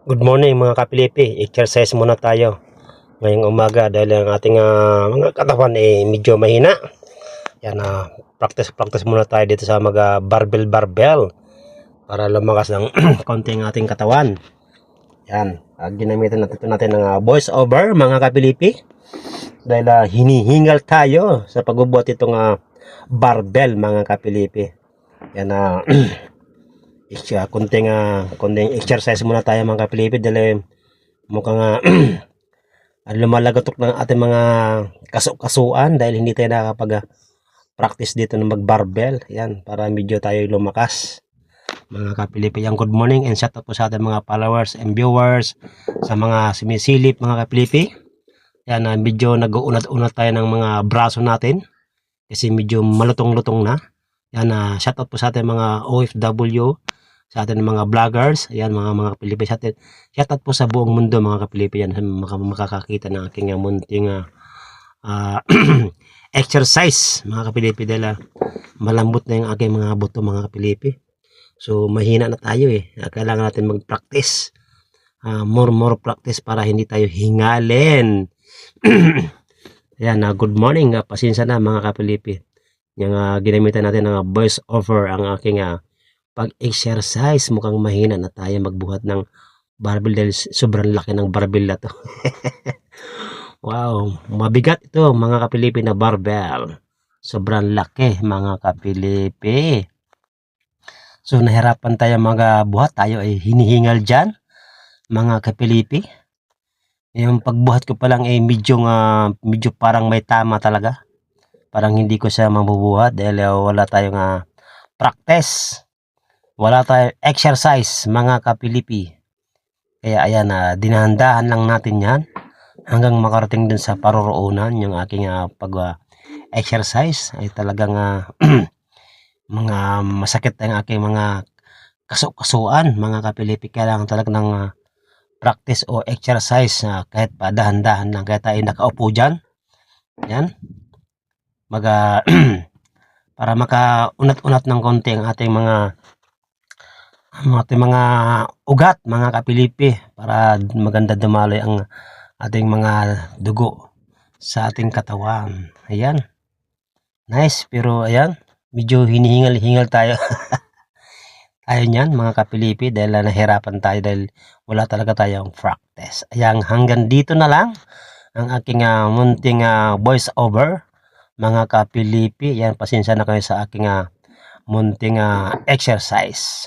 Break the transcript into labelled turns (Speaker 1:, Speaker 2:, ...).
Speaker 1: Good morning mga kapilipi, exercise muna tayo ngayong umaga dahil ang ating mga katawan medyo mahina. Yan, practice muna tayo dito sa mga barbell para lumakas ng konting ating katawan. Yan, ginamitan natin ng voice over mga kapilipi dahil hinihingal tayo sa pagbubuhat itong barbell mga kapilipi. Yan, konting exercise muna tayo mga kapilipi dahil mukhang lumalagatok ng ating mga kasuan dahil hindi tayo nakakapag-practice dito ng mag-barbell. Yan, para medyo tayo lumakas mga kapilipi. Yan, good morning and shout out po sa ating mga followers and viewers, sa mga sumisilip mga kapilipi. Yan, medyo nag-uunat-unat tayo ng mga braso natin kasi medyo malutong-lutong na. Yan, shout out po sa ating mga OFW, sa ating mga vloggers, ayan mga kapilipi, shout out po sa buong mundo mga kapilipi. Yan, makakakita ng aking munting exercise mga kapilipi dahil malambot na yung aking mga buto mga kapilipi. So mahina na tayo kailangan natin mag-practice, more practice para hindi tayo hingalin. Ayan, good morning, pasensya na mga kapilipi, yung ginamitan natin ng voice over ang aking pag-exercise. Mukhang mahina na tayo magbuhat ng barbell dahil sobrang laki ng barbell na to. Wow, mabigat ito mga kapilipi na barbell. Sobrang laki mga kapilipi. So nahirapan tayo magbuhat, tayo ay hinihingal dyan mga kapilipi. Yung pagbuhat ko pa lang medyo parang may tama talaga. Parang hindi ko siya mabubuhat dahil wala tayong practice. Wala tayong exercise mga kapilipi. Kaya ayan, dinahandahan lang natin yan hanggang makarating dun sa paroroonan. Yung aking pag-exercise ay talagang mga masakit ang aking mga kasuan mga kapilipi. Kailangan talaga ng practice o exercise kahit pa dahan-dahan lang. Kaya tayo nakaupo dyan. Yan. Para makaunat-unat ng konti ang ating mga ugat mga kapilipi, para maganda dumaloy ang ating mga dugo sa ating katawan. Ayan, nice. Pero ayan, medyo hinihingal tayo tayo nyan mga kapilipi dahil nahirapan tayo dahil wala talaga tayong practice. Ayan, hanggang dito na lang ang aking munting voice over mga kapilipi. Yan, pasensya na kayo sa aking munting exercise.